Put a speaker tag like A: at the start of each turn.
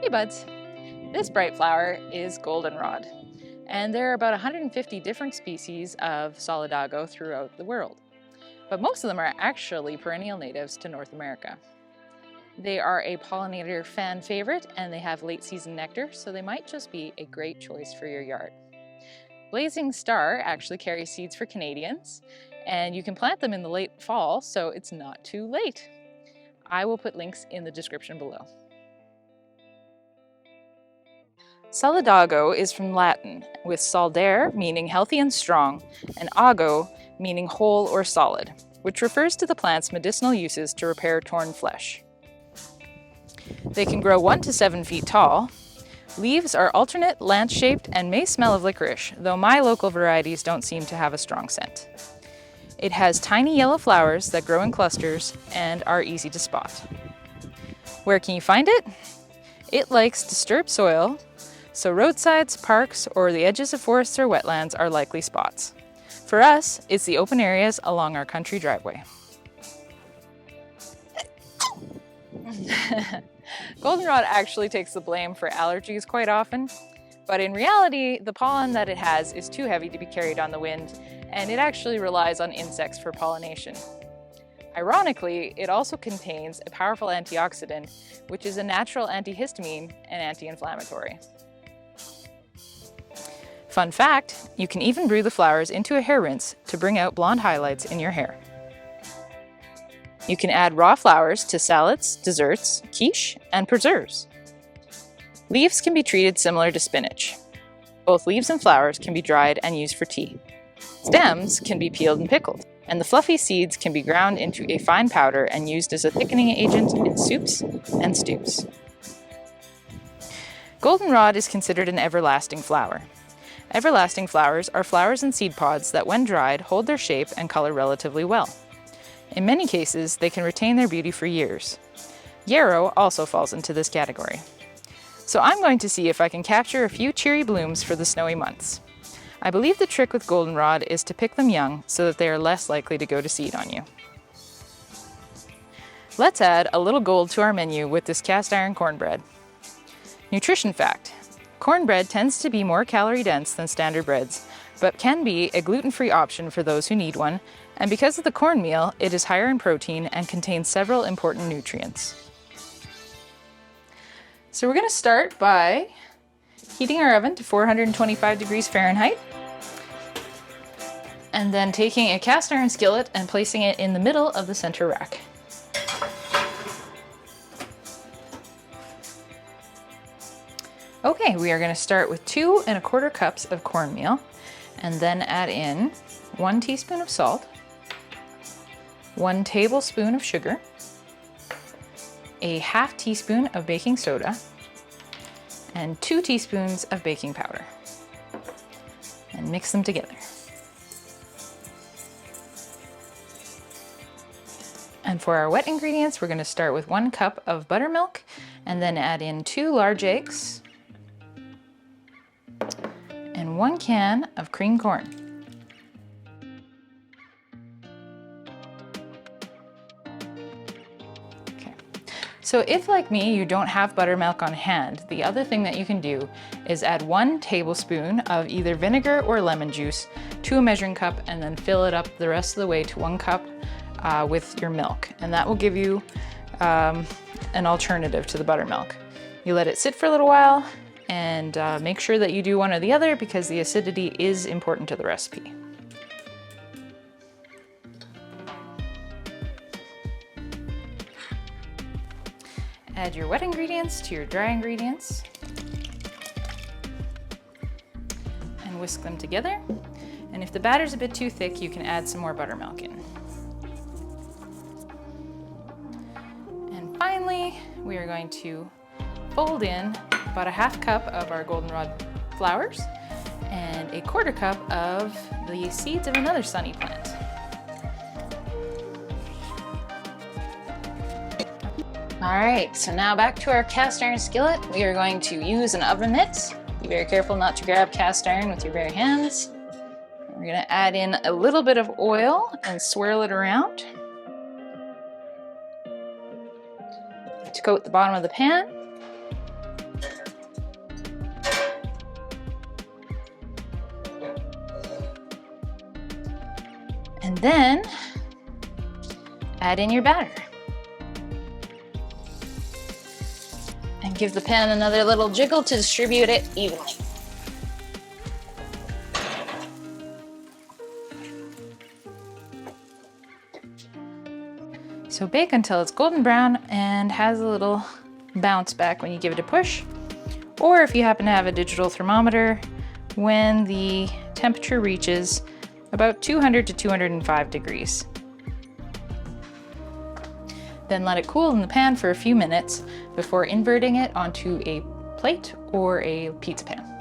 A: Hey buds! This bright flower is Goldenrod, and there are about 150 different species of Solidago throughout the world, but most of them are actually perennial natives to North America. They are a pollinator fan favorite and they have late season nectar, so they might just be a great choice for your yard. Blazing Star actually carries seeds for Canadians, and you can plant them in the late fall, so it's not too late. I will put links in the description below. Solidago is from Latin, with soldere meaning healthy and strong, and ago meaning whole or solid, which refers to the plant's medicinal uses to repair torn flesh. They can grow 1 to 7 feet tall. Leaves are alternate, lance-shaped, and may smell of licorice, though my local varieties don't seem to have a strong scent. It has tiny yellow flowers that grow in clusters and are easy to spot. Where can you find it? It likes disturbed soil, so roadsides, parks, or the edges of forests or wetlands are likely spots. For us, it's the open areas along our country driveway. Goldenrod actually takes the blame for allergies quite often, but in reality, the pollen that it has is too heavy to be carried on the wind, and it actually relies on insects for pollination. Ironically, it also contains a powerful antioxidant, which is a natural antihistamine and anti-inflammatory. Fun fact, you can even brew the flowers into a hair rinse to bring out blonde highlights in your hair. You can add raw flowers to salads, desserts, quiche, and preserves. Leaves can be treated similar to spinach. Both leaves and flowers can be dried and used for tea. Stems can be peeled and pickled, and the fluffy seeds can be ground into a fine powder and used as a thickening agent in soups and stews. Goldenrod is considered an everlasting flower. Everlasting flowers are flowers and seed pods that, when dried, hold their shape and color relatively well. In many cases, they can retain their beauty for years. Yarrow also falls into this category. So I'm going to see if I can capture a few cheery blooms for the snowy months. I believe the trick with goldenrod is to pick them young so that they are less likely to go to seed on you. Let's add a little gold to our menu with this cast iron cornbread. Nutrition fact: cornbread tends to be more calorie dense than standard breads, but can be a gluten-free option for those who need one, and because of the cornmeal, it is higher in protein and contains several important nutrients. So we're going to start by heating our oven to 425 degrees Fahrenheit, and then taking a cast iron skillet and placing it in the middle of the center rack. Okay, we are going to start with 2 1/4 cups of cornmeal, and then add in 1 teaspoon of salt, 1 tablespoon of sugar, a ½ teaspoon of baking soda, and 2 teaspoons of baking powder, and mix them together. And for our wet ingredients, we're going to start with 1 cup of buttermilk, and then add in 2 large eggs, and 1 can of creamed corn. Okay. So if, like me, you don't have buttermilk on hand, the other thing that you can do is add 1 tablespoon of either vinegar or lemon juice to a measuring cup, and then fill it up the rest of the way to 1 cup with your milk. And that will give you an alternative to the buttermilk. You let it sit for a little while, and make sure that you do one or the other because the acidity is important to the recipe. Add your wet ingredients to your dry ingredients and whisk them together. And if the batter's a bit too thick, you can add some more buttermilk in. And finally, we are going to fold in about a ½ cup of our goldenrod flowers and a ¼ cup of the seeds of another sunny plant. All right, so now back to our cast iron skillet. We are going to use an oven mitt. Be very careful not to grab cast iron with your bare hands. We're gonna add in a little bit of oil and swirl it around to coat the bottom of the pan. then add in your batter. And give the pan another little jiggle to distribute it evenly. So bake until it's golden brown and has a little bounce back when you give it a push. Or if you happen to have a digital thermometer, when the temperature reaches about 200 to 205 degrees. Then let it cool in the pan for a few minutes before inverting it onto a plate or a pizza pan.